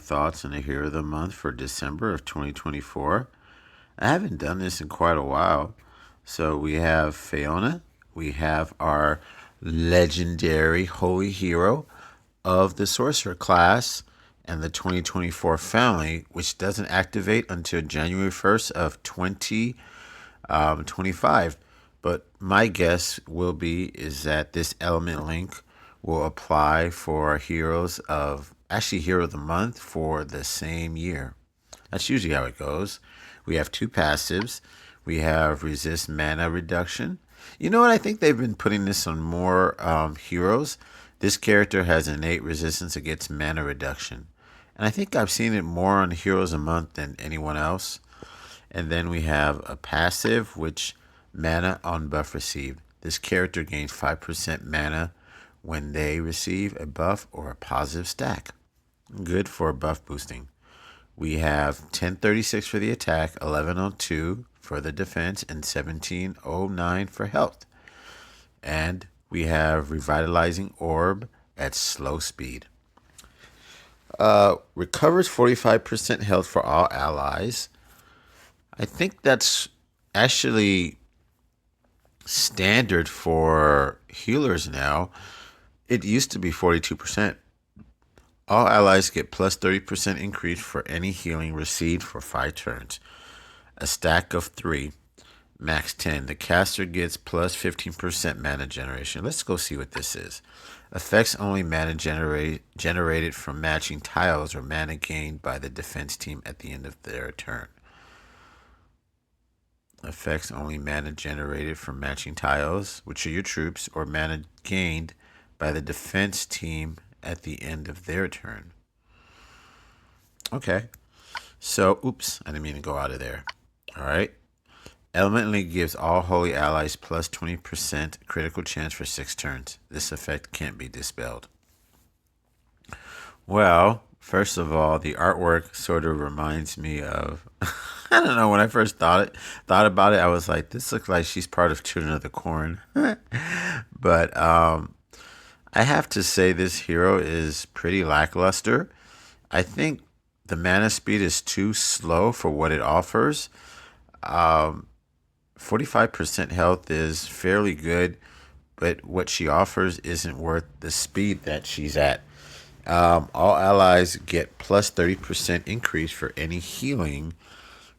thoughts on the Hero of the Month for December of 2024. I haven't done this in quite a while. So we have Faeona. We have our legendary holy hero of the Sorcerer class and the 2024 family, which doesn't activate until January 1st of 2025. But my guess will be is that this element link will apply for heroes of actually hero of the month for the same year. That's usually how it goes. We have two passives. We have resist mana reduction. You know what? I think they've been putting this on more heroes. This character has innate resistance against mana reduction. And I think I've seen it more on Heroes a Month than anyone else. And then we have a passive, which mana on buff received. This character gains 5% mana when they receive a buff or a positive stack. Good for buff boosting. We have 1036 for the attack, 1102 for the defense, and 1709 for health. And we have Revitalizing Orb at slow speed. Recovers 45% health for all allies. I think that's actually standard for healers now. It used to be 42%. All allies get plus 30% increase for any healing received for 5 turns. A stack of 3, max 10. The caster gets plus 15% mana generation. Let's go see what this is. Affects only mana generated from matching tiles or mana gained by the defense team at the end of their turn. Affects only mana generated from matching tiles, which are your troops, or mana gained by the defense team at the end of their turn. Okay. So, oops, I didn't mean to go out of there. All right. Elementally gives all holy allies plus 20% critical chance for 6 turns. This effect can't be dispelled. Well, first of all, the artwork sort of reminds me of I don't know, when I first thought about it, I was like, this looks like she's part of Children of the Corn. But I have to say this hero is pretty lackluster. I think the mana speed is too slow for what it offers. 45% health is fairly good, but what she offers isn't worth the speed that she's at. All allies get plus 30% increase for any healing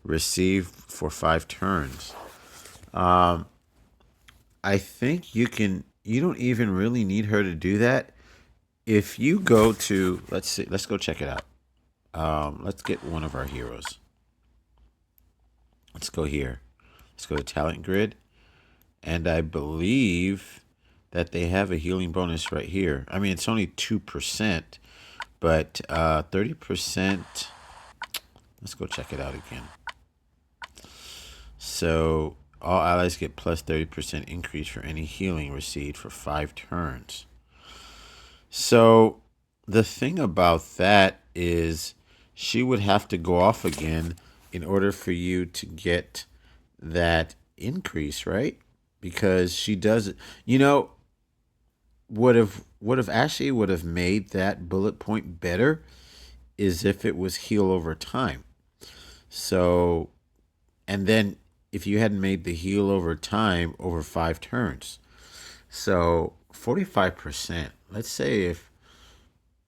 received for 5 turns. I think you don't even really need her to do that. If you go to, let's go check it out. Let's get one of our heroes. Let's go here. Let's go to Talent Grid. And I believe that they have a healing bonus right here. I mean, it's only 2%, but 30%. Let's go check it out again. So all allies get plus 30% increase for any healing received for 5 turns. So the thing about that is she would have to go off again in order for you to get that increase, right? Because she does, would have actually would have made that bullet point better is if it was heal over time. So, and then if you hadn't made the heal over time over 5 turns. So 45%, let's say if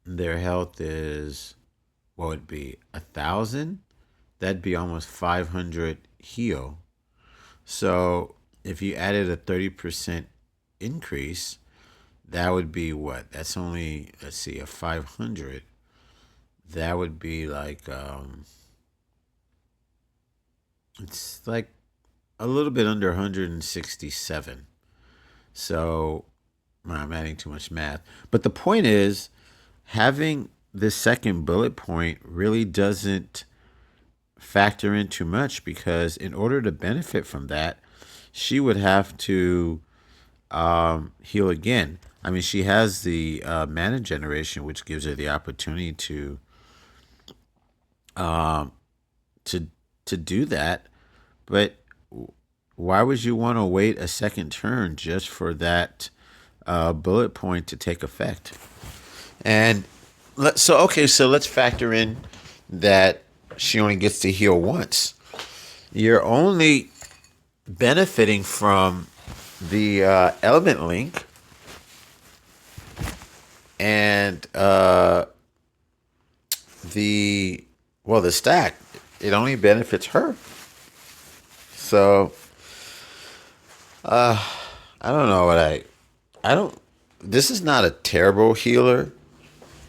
their health is, what would it be, 1,000? That'd be almost 500 heal. So if you added a 30% increase, that would be what? That's only, let's see, a 500. That would be like, it's like a little bit under 167. So I'm adding too much math. But the point is, having this second bullet point really doesn't factor in too much, because in order to benefit from that, she would have to heal again. I mean, she has the mana generation, which gives her the opportunity to do that. But why would you want to wait a second turn just for that bullet point to take effect? And So let's factor in that she only gets to heal once. You're only benefiting from the element link and the the stack. It only benefits her. So I don't know what I don't. This is not a terrible healer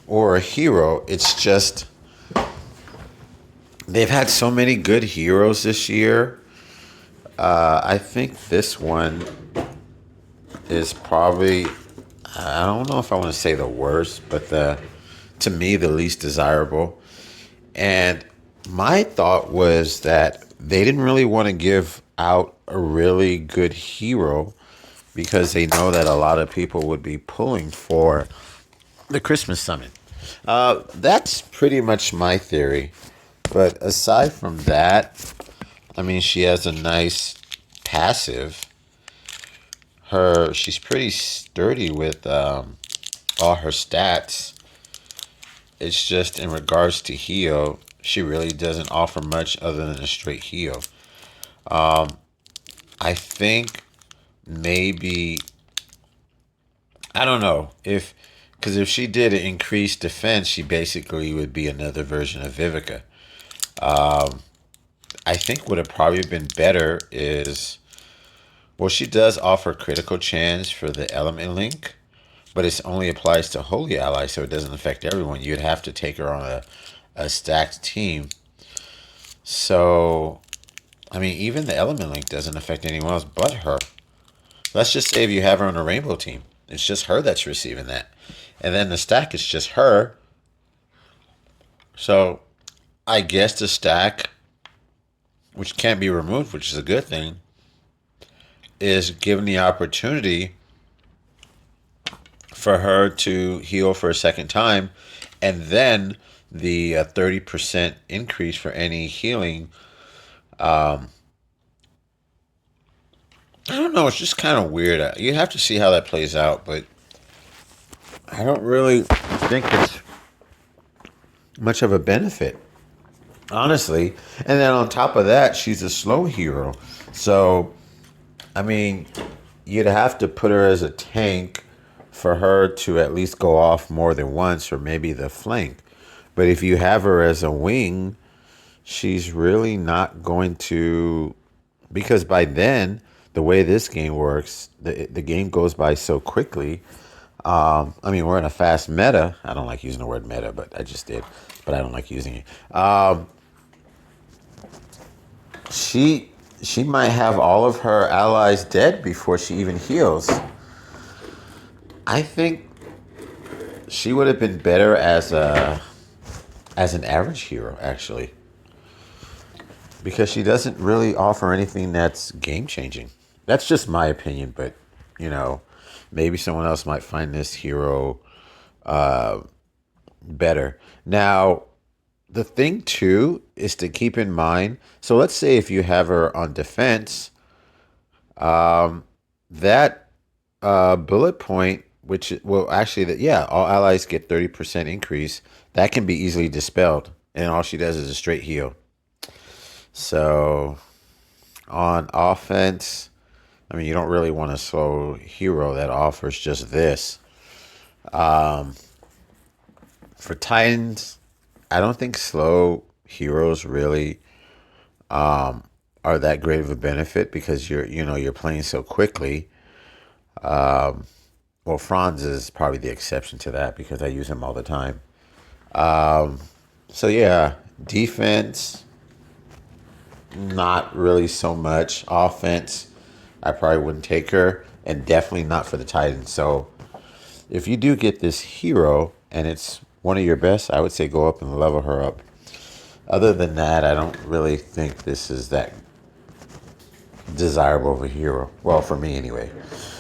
or a hero. It's just they've had so many good heroes this year. I think this one is probably, I don't know if I want to say the worst, but to me the least desirable. And my thought was that they didn't really want to give out a really good hero because they know that a lot of people would be pulling for the Christmas summon. That's pretty much my theory. But aside from that, I mean, she has a nice passive. She's pretty sturdy with all her stats. It's just in regards to heal, she really doesn't offer much other than a straight heal. I think maybe, I don't know if, because if she did an increased defense, she basically would be another version of Vivica. I think would have probably been better is, well, she does offer critical chance for the element link, but it only applies to holy allies, so it doesn't affect everyone. You'd have to take her on a stacked team. So, I mean, even the element link doesn't affect anyone else but her. Let's just say if you have her on a rainbow team, it's just her that's receiving that. And then the stack is just her. So, I guess the stack, which can't be removed, which is a good thing, is given the opportunity for her to heal for a second time, and then the 30% increase for any healing. I don't know. It's just kind of weird. You have to see how that plays out, but I don't really think it's much of a benefit, honestly. And then on top of that, she's a slow hero. So, I mean, you'd have to put her as a tank for her to at least go off more than once, or maybe the flank. But if you have her as a wing, she's really not going to, because by then the way this game works, the game goes by so quickly. I mean, we're in a fast meta. I don't like using the word meta, but I just did. But I don't like using it. She might have all of her allies dead before she even heals. I think she would have been better as an average hero, actually, because she doesn't really offer anything that's game changing. That's just my opinion, but you know, maybe someone else might find this hero better. Now, the thing too is to keep in mind. So let's say if you have her on defense, that bullet point, which will actually that yeah, all allies get 30% increase. That can be easily dispelled, and all she does is a straight heal. So on offense, I mean, you don't really want a slow hero that offers just this. For Titans, I don't think slow heroes really are that great of a benefit because you're playing so quickly. Well, Franz is probably the exception to that because I use him all the time. So yeah, defense, not really so much. Offense, I probably wouldn't take her, and definitely not for the Titans. So if you do get this hero and it's one of your best, I would say go up and level her up. Other than that, I don't really think this is that desirable of a hero. Well, for me anyway.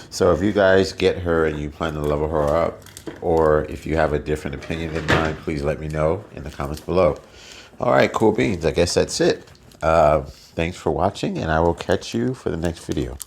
So if you guys get her and you plan to level her up, or if you have a different opinion than mine, please let me know in the comments below. All right, cool beans. I guess that's it. Thanks for watching, and I will catch you for the next video.